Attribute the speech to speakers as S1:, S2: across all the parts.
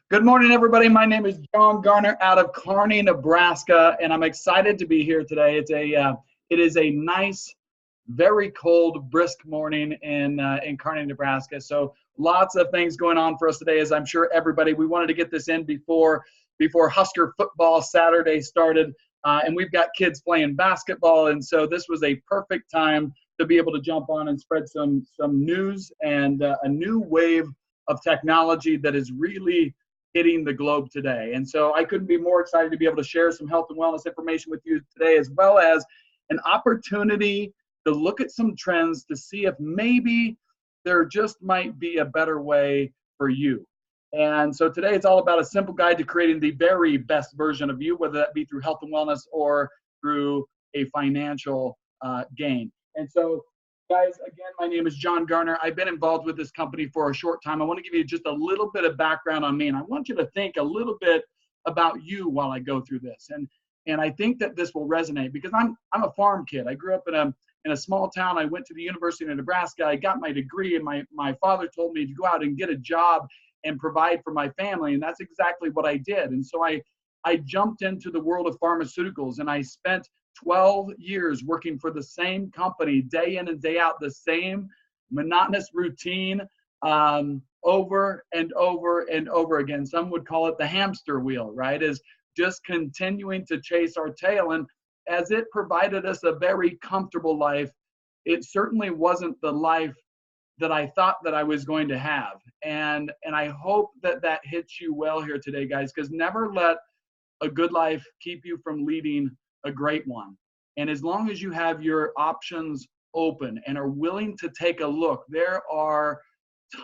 S1: Good morning, everybody. My name is Jon Garner out of Kearney, Nebraska, and I'm excited to be here today. It is a nice, very cold, brisk morning in Kearney, Nebraska. So lots of things going on for us today, as I'm sure everybody. We wanted to get this in before Husker football Saturday started, and we've got kids playing basketball, and so this was a perfect time to be able to jump on and spread some news and a new wave of technology that is really hitting the globe today. And so I couldn't be more excited to be able to share some health and wellness information with you today, as well as an opportunity to look at some trends to see if maybe there just might be a better way for you. And so today it's all about a simple guide to creating the very best version of you, whether that be through health and wellness or through a financial gain. And so, guys, again, my name is Jon Garner. I've been involved with this company for a short time. I want to give you just a little bit of background on me, and I want you to think a little bit about you while I go through this. And I think that this will resonate because I'm a farm kid. I grew up in a small town. I went to the University of Nebraska. I got my degree, and my father told me to go out and get a job and provide for my family, and that's exactly what I did. And so I jumped into the world of pharmaceuticals, and I spent 12 years working for the same company, day in and day out, the same monotonous routine, over and over and over again. Some would call it the hamster wheel, right? Is just continuing to chase our tail. And as it provided us a very comfortable life, it certainly wasn't the life that I thought that I was going to have. And I hope that that hits you well here today, guys, because never let a good life keep you from leading a great one. And as long as you have your options open and are willing to take a look, there are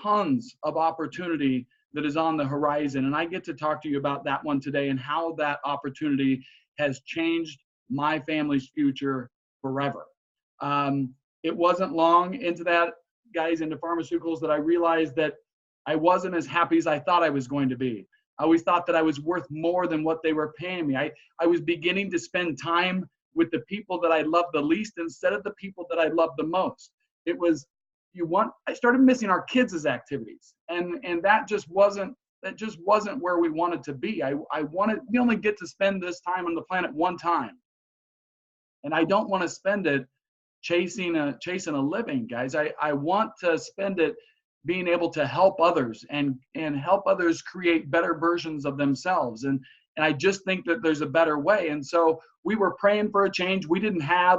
S1: tons of opportunity that is on the horizon. And I get to talk to you about that one today and how that opportunity has changed my family's future forever. It wasn't long into that, guys, into pharmaceuticals, that I realized that I wasn't as happy as I thought I was going to be. I always thought that I was worth more than what they were paying me. I was beginning to spend time with the people that I loved the least instead of the people that I loved the most. I started missing our kids' activities, and that just wasn't where we wanted to be. We only get to spend this time on the planet one time, and I don't want to spend it chasing a living, guys. I want to spend it being able to help others and help others create better versions of themselves. And I just think that there's a better way. And so we were praying for a change. We didn't have,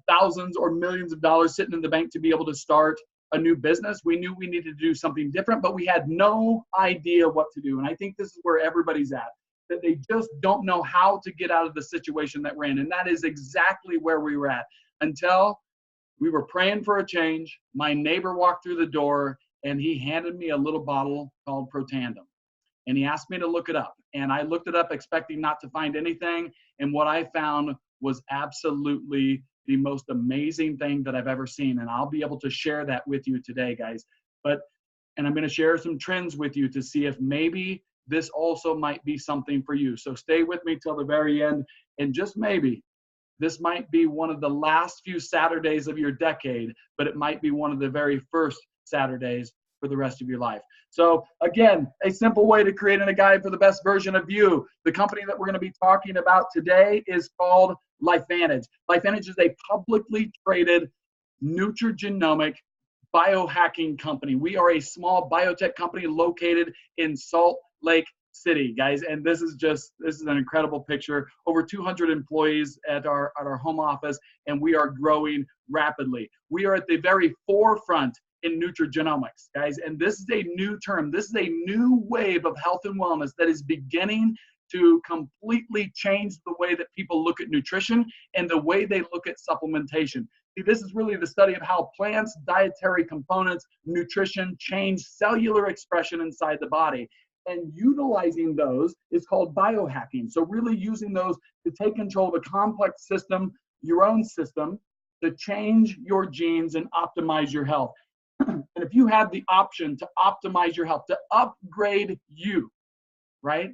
S1: thousands or millions of dollars sitting in the bank to be able to start a new business. We knew we needed to do something different, but we had no idea what to do. And I think this is where everybody's at, that they just don't know how to get out of the situation that we're in. And that is exactly where we were at until we were praying for a change. My neighbor walked through the door and he handed me a little bottle called Tanum. And he asked me to look it up. And I looked it up expecting not to find anything. And what I found was absolutely the most amazing thing that I've ever seen. And I'll be able to share that with you today, guys. And I'm going to share some trends with you to see if maybe this also might be something for you. So stay with me till the very end. And just maybe, this might be one of the last few Saturdays of your decade, but it might be one of the very first Saturdays for the rest of your life. So again, a simple way to creating a guide for the best version of you. The company that we're going to be talking about today is called LifeVantage. LifeVantage is a publicly traded nutrigenomic biohacking company. We are a small biotech company located in Salt Lake City, guys, and this is an incredible picture. Over 200 employees at our home office, and we are growing rapidly. We are at the very forefront in nutrigenomics, guys, and this is a new term. This is a new wave of health and wellness that is beginning to completely change the way that people look at nutrition and the way they look at supplementation. See, this is really the study of how plants, dietary components, nutrition change cellular expression inside the body. And utilizing those is called biohacking. So really using those to take control of a complex system, your own system, to change your genes and optimize your health. And if you have the option to optimize your health, to upgrade you, right?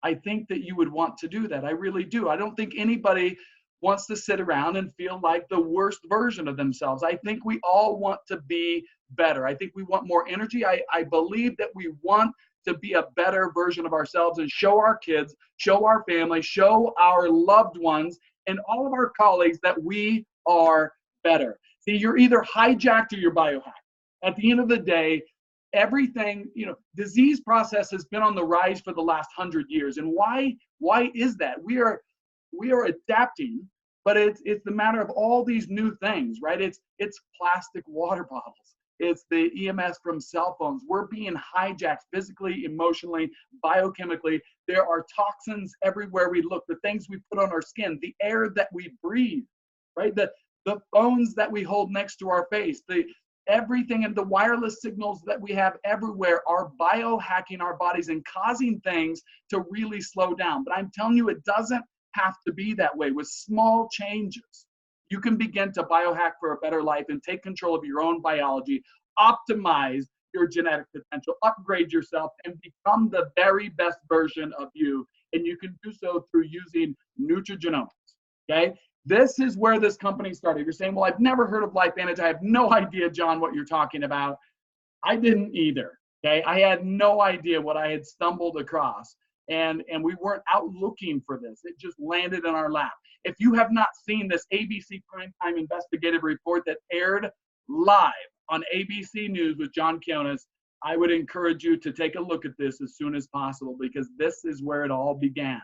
S1: I think that you would want to do that. I really do. I don't think anybody wants to sit around and feel like the worst version of themselves. I think we all want to be better. I think we want more energy. I believe that we want to be a better version of ourselves and show our kids, show our family, show our loved ones, and all of our colleagues that we are better. See, you're either hijacked or you're biohacked. At the end of the day, everything, disease process has been on the rise for the last 100 years. And why is that? We are adapting, but it's the matter of all these new things, right? It's plastic water bottles. It's the EMS from cell phones. We're being hijacked physically, emotionally, biochemically. There are toxins everywhere we look, the things we put on our skin, the air that we breathe, right? The phones that we hold next to our face, everything, and the wireless signals that we have everywhere are biohacking our bodies and causing things to really slow down. But I'm telling you, it doesn't have to be that way. With small changes, you can begin to biohack for a better life and take control of your own biology, optimize your genetic potential, upgrade yourself, and become the very best version of you. And you can do so through using nutrigenomics, okay? This is where this company started. You're saying, well, I've never heard of LifeVantage. I have no idea, John, what you're talking about. I didn't either, okay? I had no idea what I had stumbled across. And we weren't out looking for this. It just landed in our lap. If you have not seen this ABC Primetime Investigative Report that aired live on ABC News with Jon Garner, I would encourage you to take a look at this as soon as possible, because this is where it all began.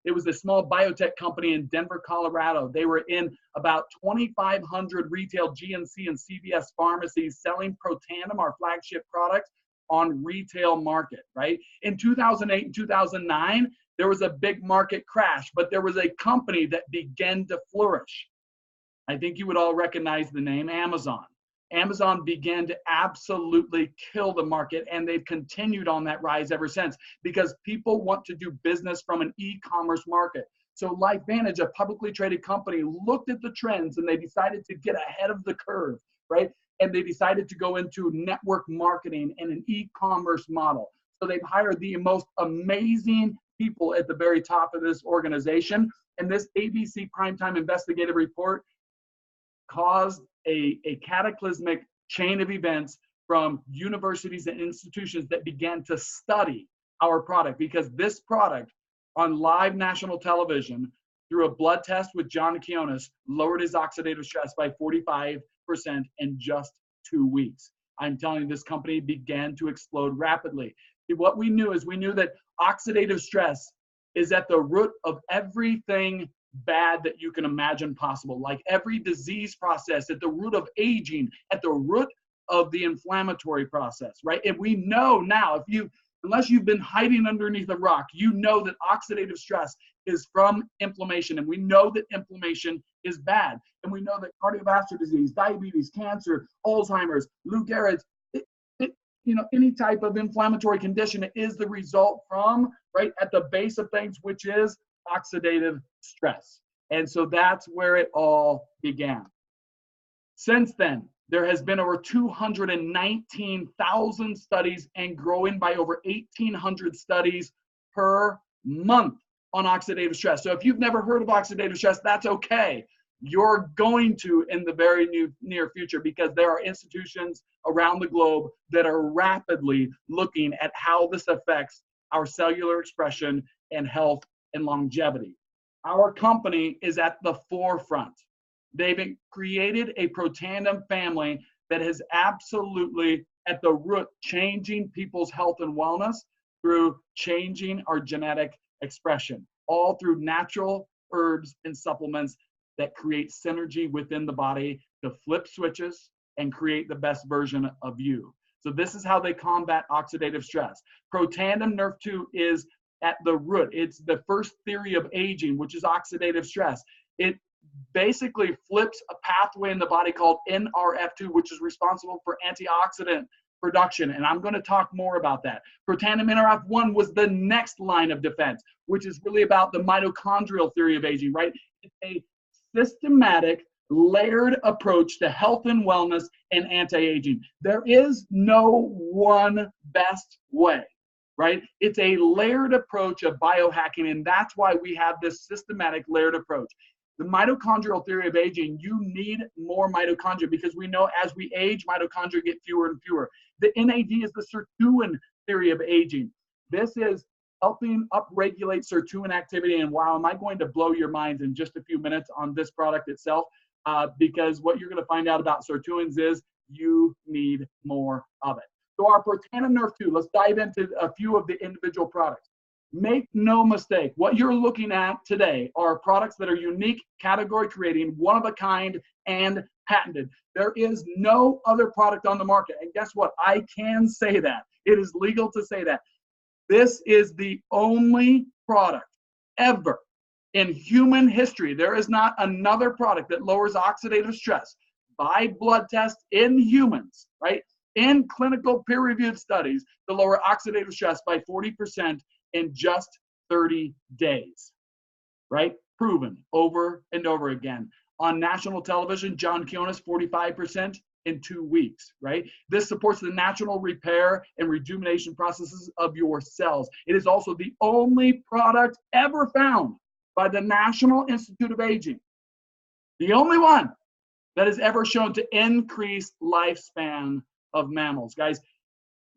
S1: It was a small biotech company in Denver, Colorado. They were in about 2,500 retail GNC and CVS pharmacies selling Tanum, our flagship product, on retail market, right? In 2008 and 2009, there was a big market crash, but there was a company that began to flourish. I think you would all recognize the name Amazon. Amazon began to absolutely kill the market, and they've continued on that rise ever since, because people want to do business from an e-commerce market. So LifeVantage, a publicly traded company, looked at the trends and they decided to get ahead of the curve, right? And they decided to go into network marketing and an e-commerce model. So they've hired the most amazing people at the very top of this organization. And this ABC Primetime Investigative Report caused a cataclysmic chain of events from universities and institutions that began to study our product, because this product on live national television through a blood test with Jon Garner lowered his oxidative stress by 45% in just 2 weeks. I'm telling you, this company began to explode rapidly. What we knew is that oxidative stress is at the root of everything bad that you can imagine possible, like every disease process, at the root of aging, at the root of the inflammatory process, right? And we know now, unless you've been hiding underneath a rock, you know that oxidative stress is from inflammation, and we know that inflammation is bad, and we know that cardiovascular disease, diabetes, cancer, Alzheimer's, Lou Gehrig's, any type of inflammatory condition is the result from, right at the base of things, which is oxidative stress. And so that's where it all began. Since then, there has been over 219,000 studies and growing by over 1,800 studies per month on oxidative stress. So if you've never heard of oxidative stress, that's okay. You're going to in the very near future, because there are institutions around the globe that are rapidly looking at how this affects our cellular expression and health and longevity. Our company is at the forefront. They've created a Protandim family that has absolutely at the root changing people's health and wellness through changing our genetic expression, all through natural herbs and supplements that create synergy within the body to flip switches and create the best version of you. So this is how they combat oxidative stress. Protandim Nerf 2 is at the root. It's the first theory of aging, which is oxidative stress. It basically flips a pathway in the body called NRF2, which is responsible for antioxidant production. And I'm going to talk more about that. Protandim NRF1 was the next line of defense, which is really about the mitochondrial theory of aging, right? It's a systematic, layered approach to health and wellness and anti-aging. There is no one best way, right? It's a layered approach of biohacking, and that's why we have this systematic layered approach. The mitochondrial theory of aging, you need more mitochondria, because we know as we age, mitochondria get fewer and fewer. The NAD is the sirtuin theory of aging. This is helping upregulate sirtuin activity. And wow, am I going to blow your minds in just a few minutes on this product itself? Because what you're going to find out about sirtuins is you need more of it. So our Tanum Nerf 2, let's dive into a few of the individual products. Make no mistake, what you're looking at today are products that are unique, category creating, one of a kind, and patented. There is no other product on the market. And guess what? I can say that. It is legal to say that. This is the only product ever in human history. There is not another product that lowers oxidative stress by blood test in humans, right? In clinical peer-reviewed studies to lower oxidative stress by 40% in just 30 days, right? Proven over and over again. On national television, John Kionis, 45% in 2 weeks, right? This supports the natural repair and rejuvenation processes of your cells. It is also the only product ever found by the National Institute of Aging, the only one that is ever shown to increase lifespan of mammals. Guys,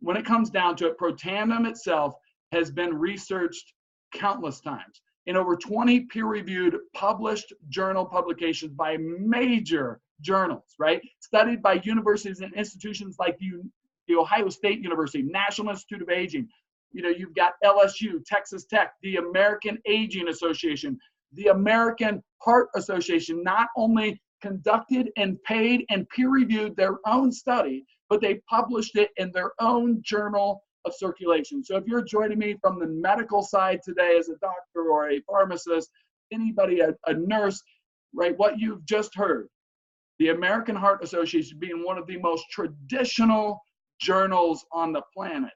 S1: when it comes down to it, Protanum itself has been researched countless times in over 20 peer-reviewed published journal publications by major journals, right? Studied by universities and institutions like the Ohio State University, National Institute of Aging. You know, you've got LSU, Texas Tech, the American Aging Association, the American Heart Association, not only conducted and paid and peer-reviewed their own study, but they published it in their own journal of circulation. So if you're joining me from the medical side today as a doctor or a pharmacist, anybody, a nurse, right, what you've just heard, the American Heart Association being one of the most traditional journals on the planet,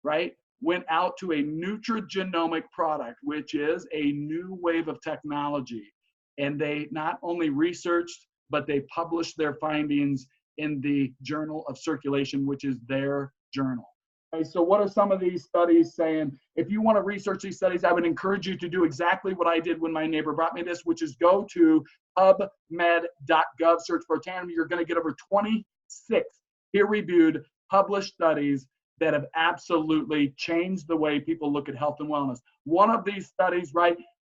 S1: right, went out to a nutrigenomic product, which is a new wave of technology. And they not only researched, but they published their findings in the Journal of Circulation, which is their journal. Okay, so what are some of these studies saying? If you want to research these studies, I would encourage you to do exactly what I did when my neighbor brought me this, which is go to pubmed.gov, search for Tanum. You're going to get over 26 peer-reviewed published studies that have absolutely changed the way people look at health and wellness. One of these studies, right,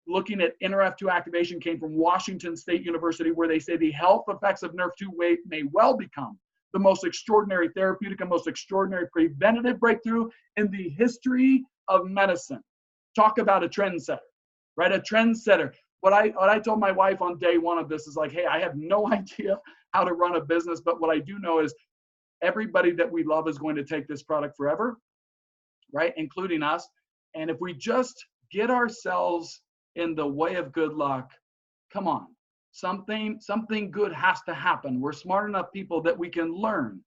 S1: looking at NRF2 activation came from Washington State University, where they say the health effects of NRF2 may well become the most extraordinary therapeutic and most extraordinary preventative breakthrough in the history of medicine. Talk about a trendsetter, right? A trendsetter. What I told my wife on day one of this is like, hey, I have no idea how to run a business, but what I do know is everybody that we love is going to take this product forever, right? Including us. And if we just get ourselves in the way of good luck, come on. Something good has to happen. We're smart enough people that we can learn,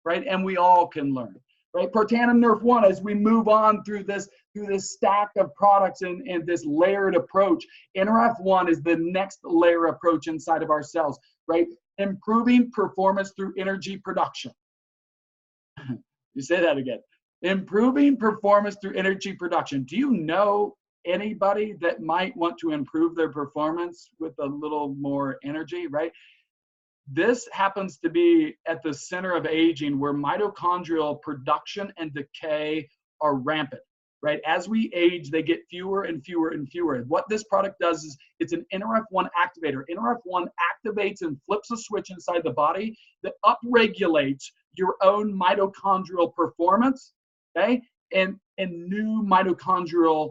S1: right? And we all can learn, right? Protanum Nerf 1, as we move on through this stack of products and this layered approach, NRF 1 is the next layer approach inside of our cells, right? Improving performance through energy production. You say that again. Improving performance through energy production. Do you know anybody that might want to improve their performance with a little more energy, right? This happens to be at the center of aging, where mitochondrial production and decay are rampant, right? As we age, they get fewer and fewer and fewer. What this product does is it's an NRF1 activator. NRF1 activates and flips a switch inside the body that upregulates your own mitochondrial performance, okay? And new mitochondrial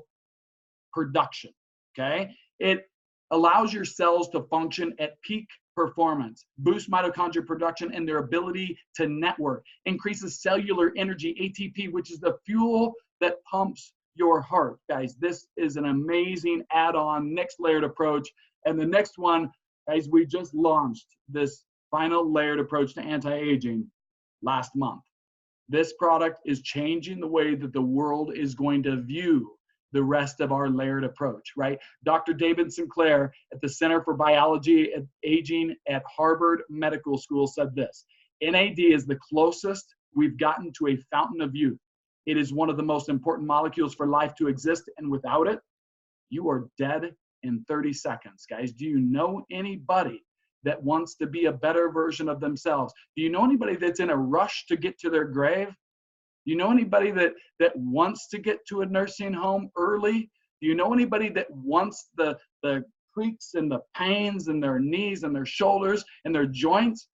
S1: production, okay? It allows your cells to function at peak performance, boosts mitochondrial production and their ability to network, increases cellular energy, ATP, which is the fuel that pumps your heart. Guys, this is an amazing add-on, next layered approach. And the next one, guys, we just launched this final layered approach to anti-aging last month. This product is changing the way that the world is going to view the rest of our layered approach, right? Dr. David Sinclair at the Center for Biology and Aging at Harvard Medical School said this: NAD is the closest we've gotten to a fountain of youth. It is one of the most important molecules for life to exist, and without it, you are dead in 30 seconds. Guys, do you know anybody that wants to be a better version of themselves? Do you know anybody that's in a rush to get to their grave? Do you know anybody that wants to get to a nursing home early? Do you know anybody that wants the creaks and the pains in their knees and their shoulders and their joints?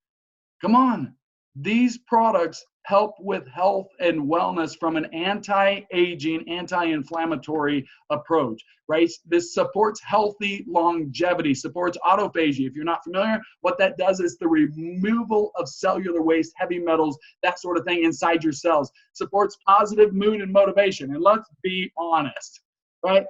S1: Come on. These products help with health and wellness from an anti-aging, anti-inflammatory approach, right? This supports healthy longevity, supports autophagy. If you're not familiar, what that does is the removal of cellular waste, heavy metals, that sort of thing inside your cells. Supports positive mood and motivation. And let's be honest, right?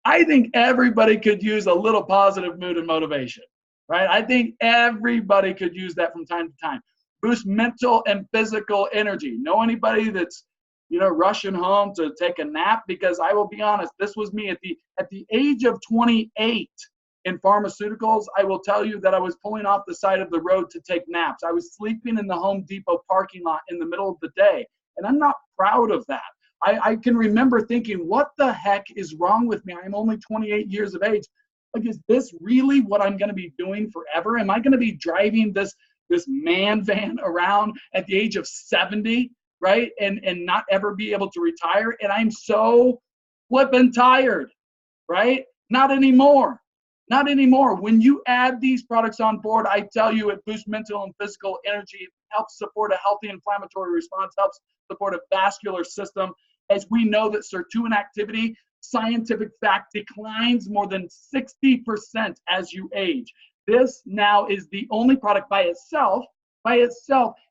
S1: I think everybody could use a little positive mood and motivation, right? I think everybody could use that from time to time. Boost mental and physical energy. Know anybody that's, rushing home to take a nap? Because I will be honest, this was me at the age of 28 in pharmaceuticals. I will tell you that I was pulling off the side of the road to take naps. I was sleeping in the Home Depot parking lot in the middle of the day, and I'm not proud of that. I can remember thinking, what the heck is wrong with me? I'm only 28 years of age. Like, is this really what I'm going to be doing forever? Am I going to be driving this man van around at the age of 70, right? And not ever be able to retire? And I'm so flippin' tired, right? Not anymore. Not anymore. When you add these products on board, I tell you, it boosts mental and physical energy, helps support a healthy inflammatory response, helps support a vascular system. As we know that sirtuin activity, scientific fact, declines more than 60% as you age. This now is the only product by itself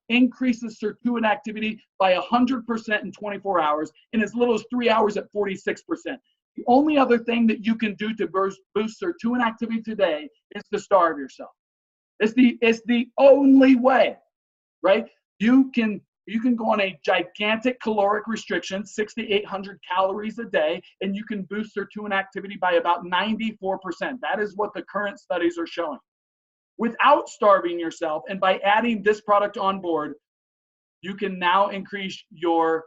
S1: increases sirtuin activity by 100% in 24 hours, in as little as 3 hours at 46%. The only other thing that you can do to boost sirtuin activity today is to starve yourself. It's the only way, right? You can go on a gigantic caloric restriction, 6,800 calories a day, and you can boost sirtuin activity by about 94%. That is what the current studies are showing. Without starving yourself, and by adding this product on board, you can now increase your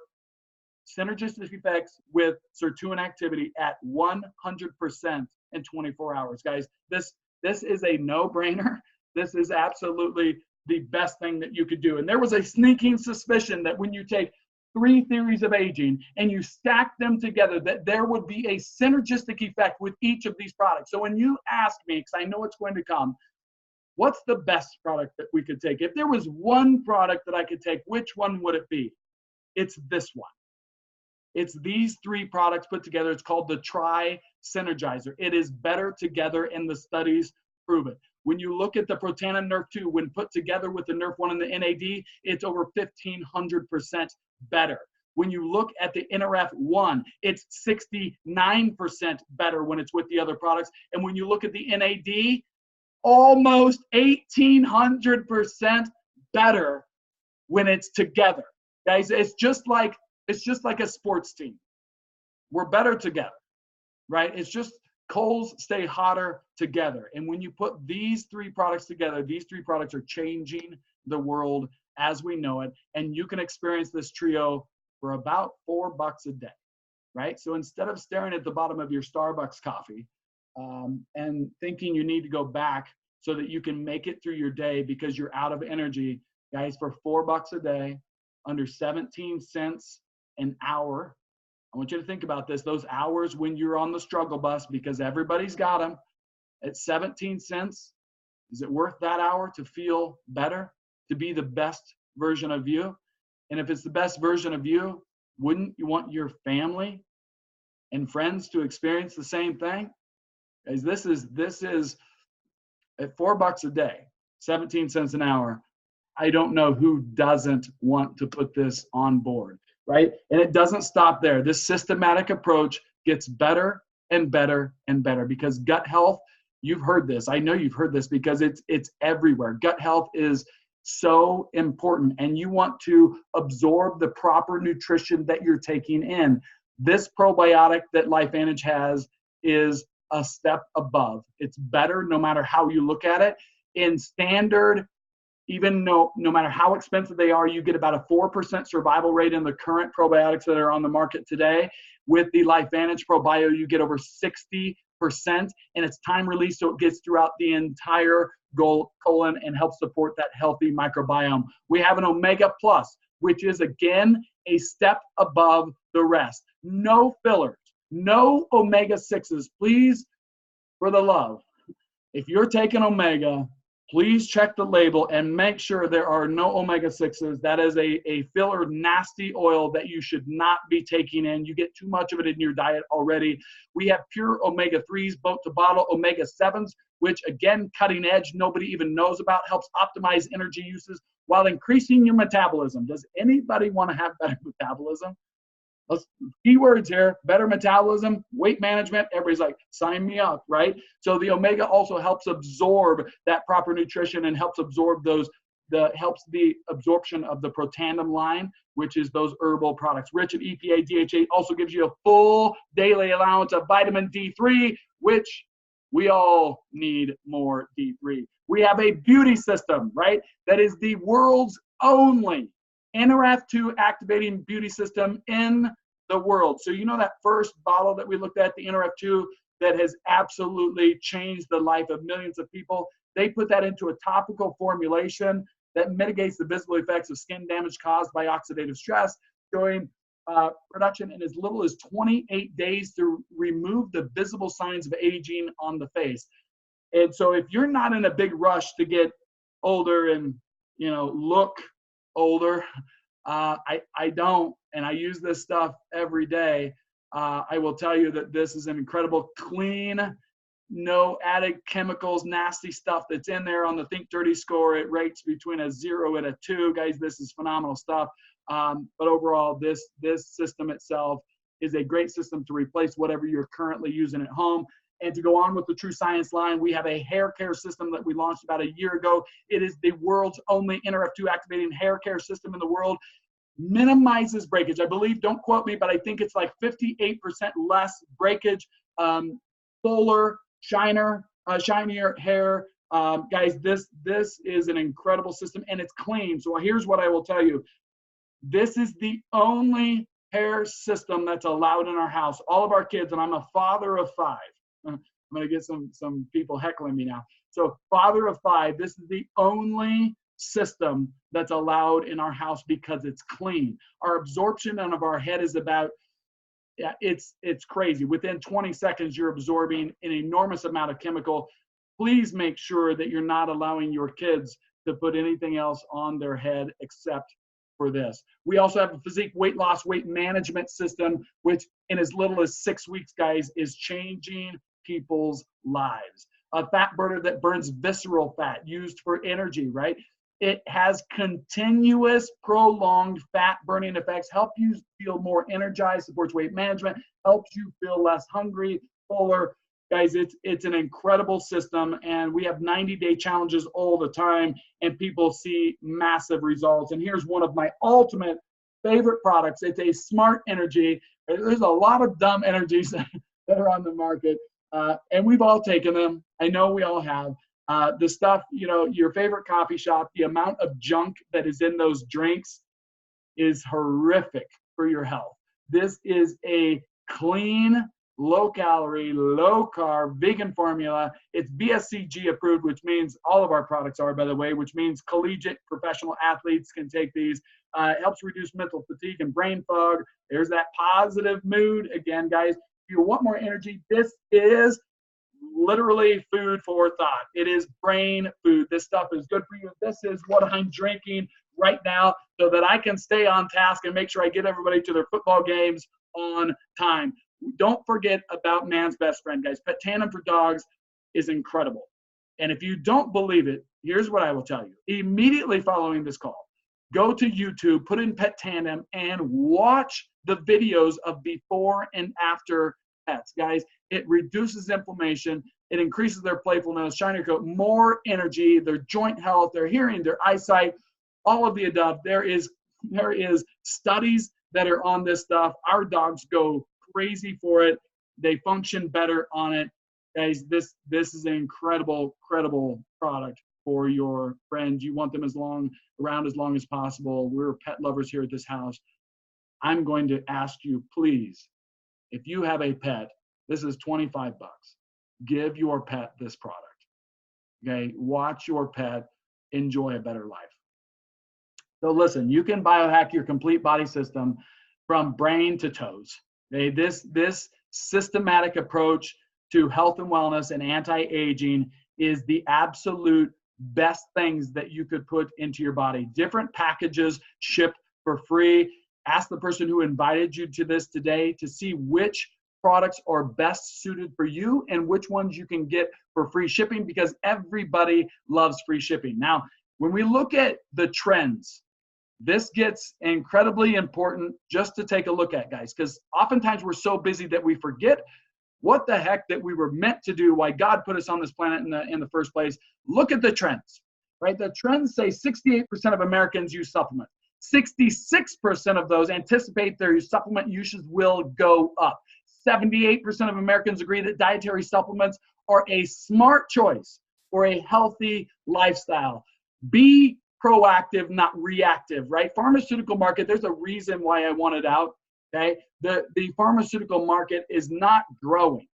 S1: synergistic effects with sirtuin activity at 100% in 24 hours. Guys, this is a no-brainer. This is absolutely the best thing that you could do. And there was a sneaking suspicion that when you take 3 theories of aging and you stack them together, that there would be a synergistic effect with each of these products. So when you ask me, because I know it's going to come, what's the best product that we could take? If there was one product that I could take, which one would it be? It's this one. It's these 3 products put together. It's called the Trisynergizer. It is better together, and the studies prove it. When you look at the Protanum Nerf 2, when put together with the Nerf 1 and the NAD, it's over 1,500% better. When you look at the NRF 1, it's 69% better when it's with the other products. And when you look at the NAD, almost 1,800% better when it's together. Guys, it's just like a sports team. We're better together, right? It's just coals stay hotter together. And when you put these 3 products together, these 3 products are changing the world as we know it. And you can experience this trio for about $4 a day, right? So instead of staring at the bottom of your Starbucks coffee and thinking you need to go back so that you can make it through your day because you're out of energy, guys, for $4 a day, under 17 cents an hour. I want you to think about this. Those hours when you're on the struggle bus, because everybody's got them, at 17 cents, is it worth that hour to feel better, to be the best version of you? And if it's the best version of you, wouldn't you want your family and friends to experience the same thing? Guys, this is at $4 a day, 17 cents an hour. I don't know who doesn't want to put this on board, right? And it doesn't stop there. This systematic approach gets better and better and better, because gut health, you've heard this. I know you've heard this because it's everywhere. Gut health is so important, and you want to absorb the proper nutrition that you're taking in. This probiotic that LifeVantage has is a step above. It's better no matter how you look at it. In standard, even no matter how expensive they are, you get about a 4% survival rate in the current probiotics that are on the market today. With the LifeVantage ProBio, you get over 60%, and it's time release, so it gets throughout the entire colon and helps support that healthy microbiome. We have an Omega Plus, which is, again, a step above the rest. No fillers, no omega-6s. Please, for the love, if you're taking omega, please check the label and make sure there are no omega-6s. That is a filler, nasty oil that you should not be taking in. You get too much of it in your diet already. We have pure omega-3s, boat to bottle, omega-7s, which, again, cutting edge, nobody even knows about, helps optimize energy uses while increasing your metabolism. Does anybody want to have better metabolism? Let's, keywords here: better metabolism, weight management. Everybody's like, sign me up, right? So the omega also helps absorb that proper nutrition and helps absorb those, helps the absorption of the protandim line, which is those herbal products. Rich in EPA, DHA, also gives you a full daily allowance of vitamin D3, which we all need more D3. We have a beauty system, right? That is the world's only NRF2 activating beauty system in the world. So you know that first bottle that we looked at, the NRF2, that has absolutely changed the life of millions of people? They put that into a topical formulation that mitigates the visible effects of skin damage caused by oxidative stress, showing production in as little as 28 days to remove the visible signs of aging on the face. And so if you're not in a big rush to get older and, you know, look older, I don't, and I use this stuff every day. I will tell you that this is an incredible, clean, no added chemicals, nasty stuff that's in there. On the Think Dirty score, it rates between a 0 and a 2. Guys, this is phenomenal stuff. But overall, this system itself is a great system to replace whatever you're currently using at home. And to go on with the True Science line, we have a hair care system that we launched about a year ago. It is the world's only NRF2 activating hair care system in the world. Minimizes breakage. I believe, don't quote me, but I think it's like 58% less breakage, fuller, shinier hair. Guys, this is an incredible system, and it's clean. So here's what I will tell you. This is the only hair system that's allowed in our house. All of our kids, and I'm a father of 5. I'm going to get some people heckling me now. So father of 5, this is the only system that's allowed in our house because it's clean. Our absorption of our head is about, it's crazy. Within 20 seconds, you're absorbing an enormous amount of chemical. Please make sure that you're not allowing your kids to put anything else on their head except for this. We also have a physique weight loss, weight management system, which in as little as 6 weeks, guys, is changing people's lives. A fat burner that burns visceral fat used for energy, right? It has continuous, prolonged fat burning effects, help you feel more energized, supports weight management, helps you feel less hungry, fuller. Guys, it's an incredible system, and we have 90-day challenges all the time, and people see massive results. And here's one of my ultimate favorite products. It's a smart energy. There's a lot of dumb energies that are on the market, and we've all taken them. I know we all have. The stuff, you know, your favorite coffee shop, the amount of junk that is in those drinks is horrific for your health. This is a clean, low-calorie, low-carb, vegan formula. It's BSCG approved, which means all of our products are, by the way, which means collegiate professional athletes can take these. It helps reduce mental fatigue and brain fog. There's that positive mood. Again, guys, if you want more energy, this is literally food for thought. It is brain food. This stuff is good for you. This is what I'm drinking right now so that I can stay on task and make sure I get everybody to their football games on time. Don't forget about man's best friend, guys. Pet Tanum for dogs is incredible. And if you don't believe it, here's what I will tell you. Immediately following this call, go to YouTube, put in Pet Tanum, and watch the videos of before and after pets, guys. It reduces inflammation. It increases their playfulness, shinier coat, more energy, their joint health, their hearing, their eyesight, all of the above. There is studies that are on this stuff. Our dogs go crazy for it. They function better on it. Guys, this is an incredible product for your friends. You want them around as long as possible. We're pet lovers here at this house. I'm going to ask you, please, if you have a pet, this is $25. Give your pet this product. Okay? Watch your pet enjoy a better life. So listen, you can biohack your complete body system from brain to toes. Okay? This systematic approach to health and wellness and anti-aging is the absolute best things that you could put into your body. Different packages shipped for free. Ask the person who invited you to this today to see which products are best suited for you and which ones you can get for free shipping, because everybody loves free shipping. Now, when we look at the trends, this gets incredibly important just to take a look at, guys, because oftentimes we're so busy that we forget what the heck that we were meant to do, why God put us on this planet in the first place. Look at the trends, right? The trends say 68% of Americans use supplements. 66% of those anticipate their supplement usage will go up. 78% of Americans agree that dietary supplements are a smart choice for a healthy lifestyle. Be proactive, not reactive, right? Pharmaceutical market, there's a reason why I want it out, okay? The pharmaceutical market is not growing.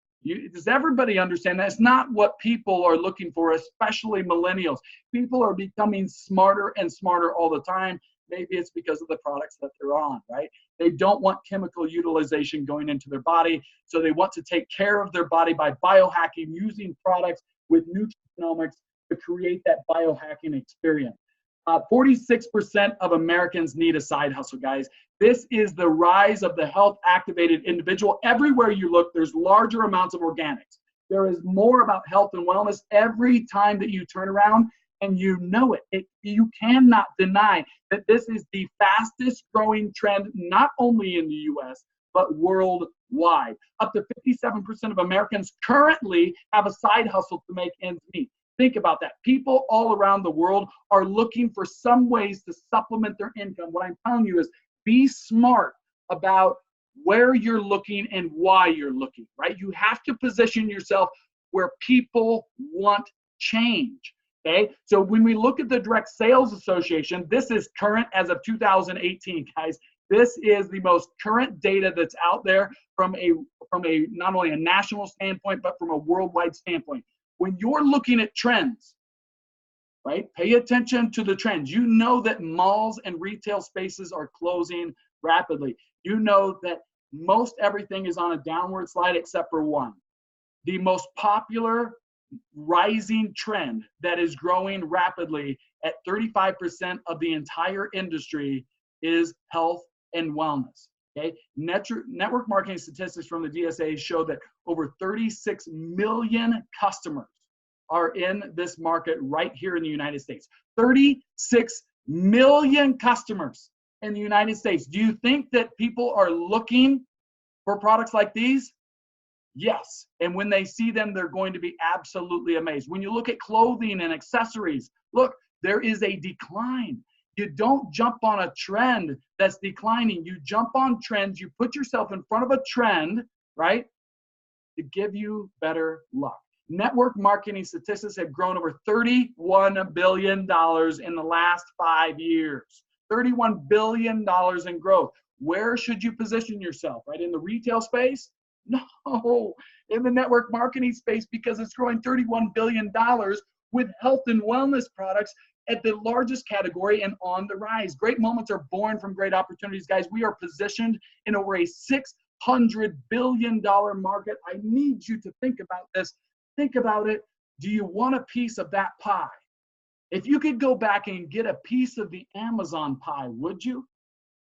S1: Does everybody understand that? It's not what people are looking for, especially millennials. People are becoming smarter and smarter all the time. Maybe it's because of the products that they're on, right? They don't want chemical utilization going into their body, so they want to take care of their body by biohacking, using products with nutrigenomics to create that biohacking experience. 46% of Americans need a side hustle, guys. This is the rise of the health-activated individual. Everywhere you look, there's larger amounts of organics. There is more about health and wellness every time that you turn around, and you know it. You cannot deny that this is the fastest growing trend, not only in the US, but worldwide. Up to 57% of Americans currently have a side hustle to make ends meet. Think about that. People all around the world are looking for some ways to supplement their income. What I'm telling you is be smart about where you're looking and why you're looking, right? You have to position yourself where people want change. Okay, so when we look at the Direct Sales Association, this is current as of 2018, guys. This is the most current data that's out there from a not only a national standpoint, but from a worldwide standpoint. When you're looking at trends, right, pay attention to the trends. You know that malls and retail spaces are closing rapidly. You know that most everything is on a downward slide except for one. The most popular rising trend that is growing rapidly at 35% of the entire industry is health and wellness. Okay, network marketing statistics from the DSA show that over 36 million customers are in this market right here in the United States. 36 million customers in the United States. Do you think that people are looking for products like these? Yes, and when they see them, they're going to be absolutely amazed. When you look at clothing and accessories, look, there is a decline. You don't jump on a trend that's declining. You jump on trends. You put yourself in front of a trend, right, to give you better luck. Network marketing statistics have grown over $31 billion in the last 5 years. $31 billion in growth. Where should you position yourself, right? In the retail space? No, in the network marketing space, because it's growing $31 billion with health and wellness products at the largest category and on the rise. Great moments are born from great opportunities, guys. We are positioned in over a $600 billion market. I need you to think about this. Think about it. Do you want a piece of that pie? If you could go back and get a piece of the Amazon pie, would you?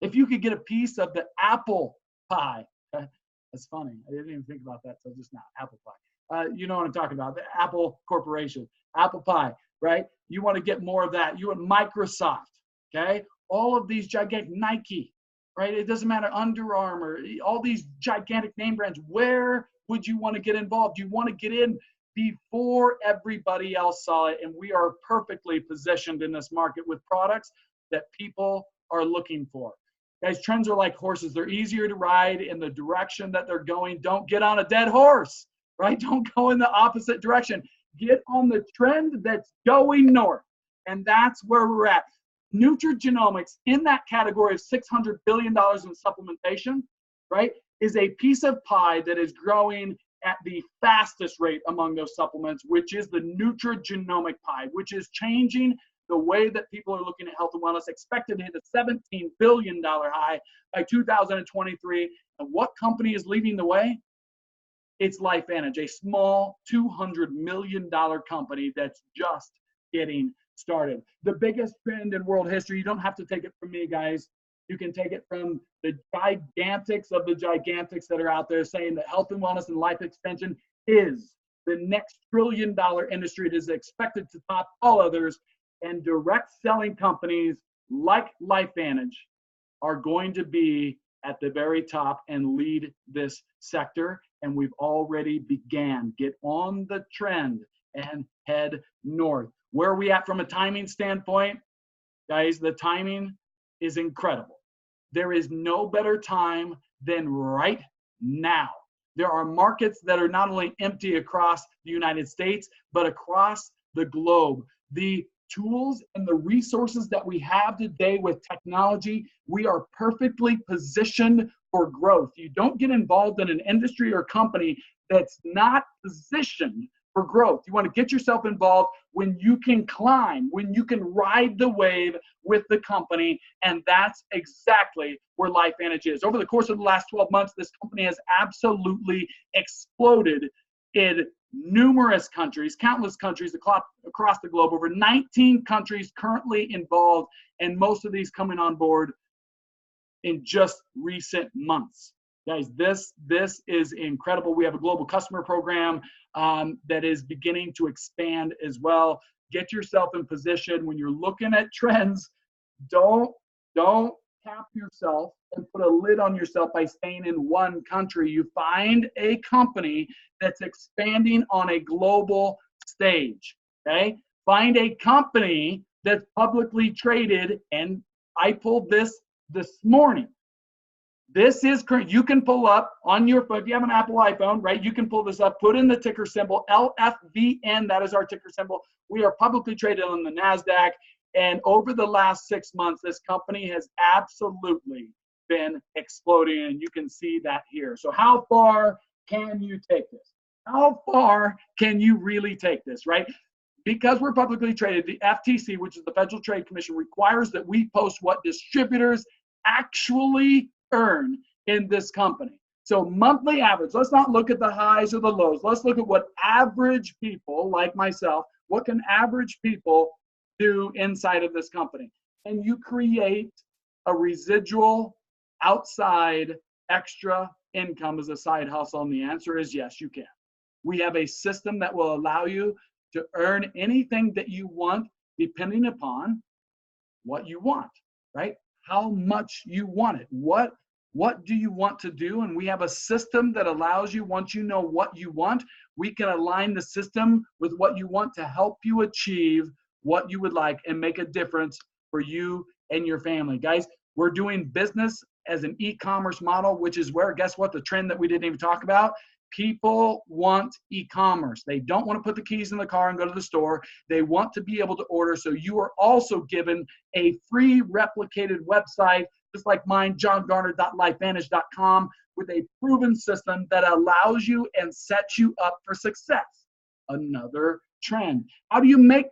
S1: If you could get a piece of the Apple pie, that's funny. I didn't even think about that till just now. Apple pie. You know what I'm talking about. The Apple Corporation. Apple pie, right? You want to get more of that. You want Microsoft, okay? All of these gigantic, Nike, right? It doesn't matter, Under Armour, all these gigantic name brands. Where would you want to get involved? You want to get in before everybody else saw it, and we are perfectly positioned in this market with products that people are looking for. Guys, trends are like horses. They're easier to ride in the direction that they're going. Don't get on a dead horse, right? Don't go in the opposite direction. Get on the trend that's going north, and that's where we're at. Nutrigenomics, in that category of $600 billion in supplementation, right, is a piece of pie that is growing at the fastest rate among those supplements, which is the nutrigenomic pie, which is changing the way that people are looking at health and wellness, expected to hit a $17 billion high by 2023. And what company is leading the way? It's LifeVantage, a small $200 million company that's just getting started. The biggest trend in world history, you don't have to take it from me, guys. You can take it from the gigantics of the gigantics that are out there saying that health and wellness and life extension is the next trillion-dollar industry. It is expected to top all others, and direct selling companies like LifeVantage are going to be at the very top and lead this sector. And we've already began. Get on the trend and head north. Where are we at from a timing standpoint? Guys, the timing is incredible. There is no better time than right now. There are markets that are not only empty across the United States, but across the globe. The tools and the resources that we have today with technology, we are perfectly positioned for growth. You don't get involved in an industry or company that's not positioned for growth. You want to get yourself involved when you can climb, when you can ride the wave with the company, and that's exactly where LifeVantage is. Over the course of the last 12 months, this company has absolutely exploded in numerous countries, countless countries across the globe, over 19 countries currently involved, and most of these coming on board in just recent months. Guys, this is incredible. We have a global customer program that is beginning to expand as well. Get yourself in position when you're looking at trends. Don't cap yourself and put a lid on yourself by staying in one country. You find a company that's expanding on a global stage, okay? Find a company that's publicly traded, and I pulled this morning. This is current. You can pull up on your phone, if you have an Apple iPhone, right? You can pull this up, put in the ticker symbol, LFVN, that is our ticker symbol. We are publicly traded on the NASDAQ. And over the last 6 months, this company has absolutely been exploding, and you can see that here. So how far can you take this? How far can you really take this, right? Because we're publicly traded, the FTC, which is the Federal Trade Commission, requires that we post what distributors actually earn in this company. So monthly average, let's not look at the highs or the lows. Let's look at what average people like myself, what can average people do inside of this company? And you create a residual outside extra income as a side hustle? And the answer is yes, you can. We have a system that will allow you to earn anything that you want depending upon what you want, right? How much you want it. What do you want to do? And we have a system that allows you, once you know what you want, we can align the system with what you want to help you achieve what you would like and make a difference for you and your family. Guys, we're doing business as an e-commerce model, which is where, guess what, the trend that we didn't even talk about, people want e-commerce. They don't want to put the keys in the car and go to the store. They want to be able to order. So you are also given a free replicated website, just like mine, jongarner.lifevantage.com, with a proven system that allows you and sets you up for success. Another trend. How do you make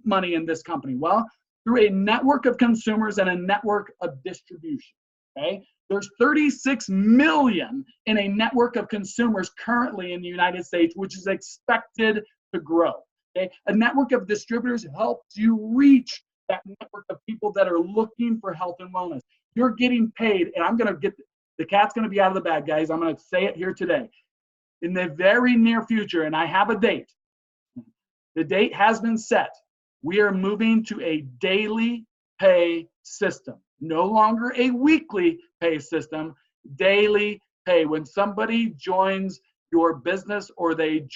S1: money in this company? Well, through a network of consumers and a network of distribution, okay? There's 36 million in a network of consumers currently in the United States, which is expected to grow, okay? A network of distributors helps you reach that network of people that are looking for health and wellness. You're getting paid, and I'm gonna get, the cat's gonna be out of the bag, guys. I'm gonna say it here today. In the very near future, and I have a date, the date has been set. We are moving to a daily pay system. No longer a weekly pay system, daily pay. When somebody joins your business or they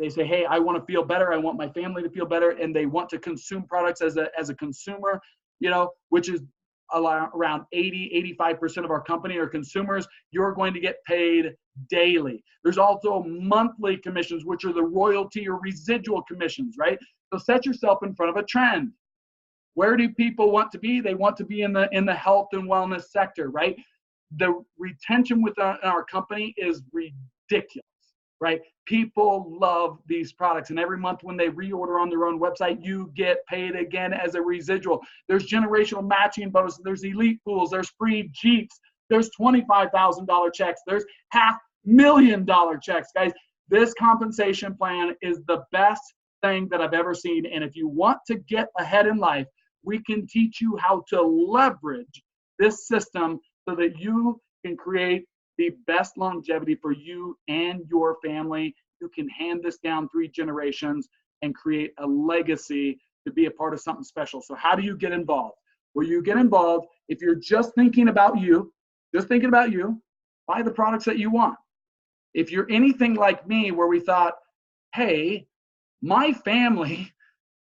S1: say, hey, I want to feel better, I want my family to feel better, and they want to consume products as a consumer, you know, which is around 80-85% of our company are consumers, you're going to get paid daily. There's also monthly commissions, which are the royalty or residual commissions, right? So set yourself in front of a trend. Where do people want to be? They want to be in the health and wellness sector, right? The retention within our company is ridiculous. right? People love these products, and every month when they reorder on their own website, you get paid again as a residual. There's generational matching bonuses, there's elite pools, there's free Jeeps, there's $25,000 checks, there's $500,000 checks. Guys, this compensation plan is the best thing that I've ever seen. And if you want to get ahead in life, we can teach you how to leverage this system so that you can create the best longevity for you and your family. You can hand this down 3 generations and create a legacy to be a part of something special. So how do you get involved? Well, you get involved if you're just thinking about you, buy the products that you want. If you're anything like me, where we thought, hey, my family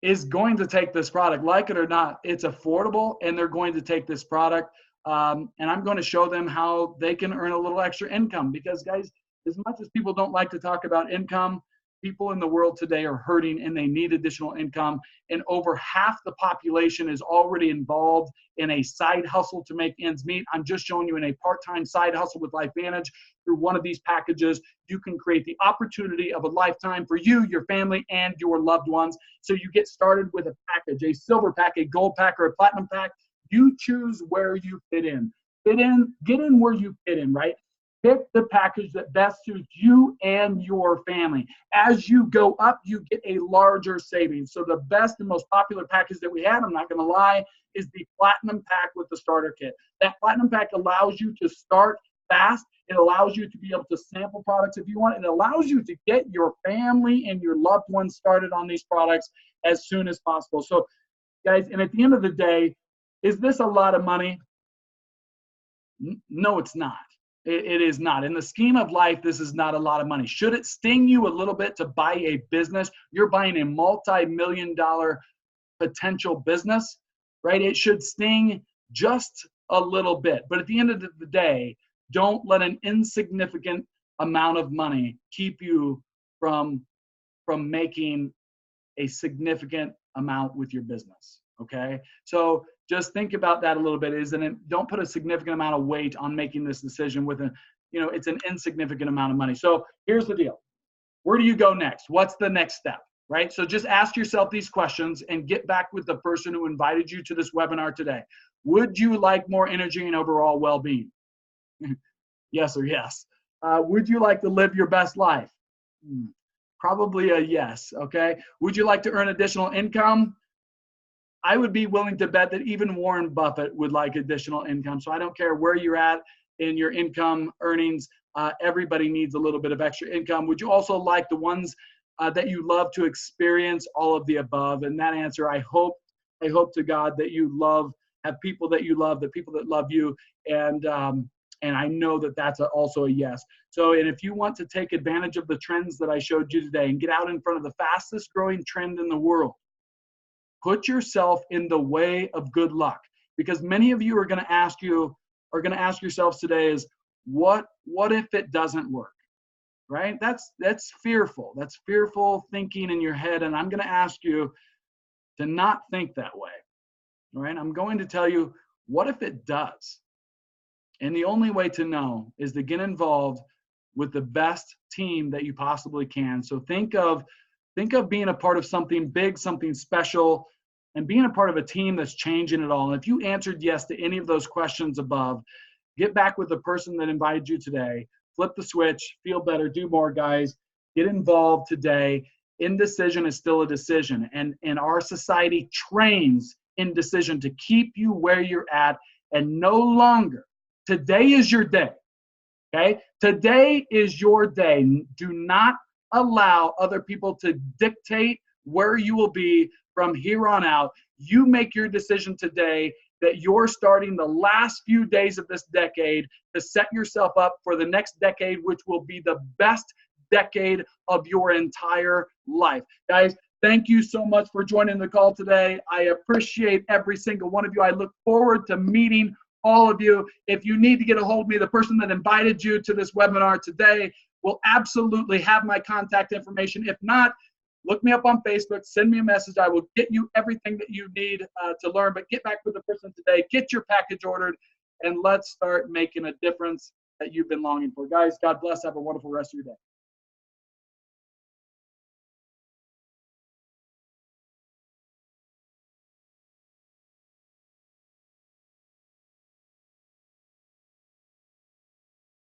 S1: is going to take this product, like it or not, it's affordable, and they're going to take this product. And I'm going to show them how they can earn a little extra income. Because, guys, as much as people don't like to talk about income, people in the world today are hurting and they need additional income. And over half the population is already involved in a side hustle to make ends meet. I'm just showing you in a part-time side hustle with LifeVantage. Through one of these packages, you can create the opportunity of a lifetime for you, your family, and your loved ones. So you get started with a package, a silver pack, a gold pack, or a platinum pack. You choose where you fit in. Get in where you fit in, right? Pick the package that best suits you and your family. As you go up, you get a larger savings. So the best and most popular package that we had, I'm not going to lie, is the Platinum Pack with the starter kit. That Platinum Pack allows you to start fast. It allows you to be able to sample products if you want. It allows you to get your family and your loved ones started on these products as soon as possible. So, guys, and at the end of the day, is this a lot of money? No, it's not. It is not. In the scheme of life, this is not a lot of money. Should it sting you a little bit to buy a business? You're buying a multi-million-dollar potential business, right? It should sting just a little bit. But at the end of the day, don't let an insignificant amount of money keep you from making a significant amount with your business, okay? So just think about that a little bit. Don't put a significant amount of weight on making this decision with it's an insignificant amount of money. So here's the deal. Where do you go next? What's the next step, right? So just ask yourself these questions and get back with the person who invited you to this webinar today. Would you like more energy and overall well-being? Yes or yes. Would you like to live your best life? Probably a yes, okay? Would you like to earn additional income? I would be willing to bet that even Warren Buffett would like additional income. So I don't care where you're at in your income earnings. Everybody needs a little bit of extra income. Would you also like the ones that you love to experience all of the above? And that answer, I hope to God that you have people that you love, the people that love you. And I know that that's also a yes. So, and if you want to take advantage of the trends that I showed you today and get out in front of the fastest growing trend in the world, put yourself in the way of good luck. Because many of you are going to ask yourselves today is, what if it doesn't work? Right? That's fearful. That's fearful thinking in your head. And I'm going to ask you to not think that way. All right? I'm going to tell you, what if it does? And the only way to know is to get involved with the best team that you possibly can. So think of being a part of something big, something special, and being a part of a team that's changing it all. And if you answered yes to any of those questions above, get back with the person that invited you today. Flip the switch, feel better, do more, guys. Get involved today. Indecision is still a decision. And our society trains indecision to keep you where you're at and no longer. Today is your day, okay? Today is your day. Do not allow other people to dictate where you will be from here on out. You make your decision today that you're starting the last few days of this decade to set yourself up for the next decade, which will be the best decade of your entire life. Guys, thank you so much for joining the call today. I appreciate every single one of you. I look forward to meeting all of you. If you need to get a hold of me, the person that invited you to this webinar today will absolutely have my contact information. If not, look me up on Facebook, send me a message. I will get you everything that you need to learn, but get back with the person today, get your package ordered, and let's start making a difference that you've been longing for. Guys, God bless. Have a wonderful rest of your day.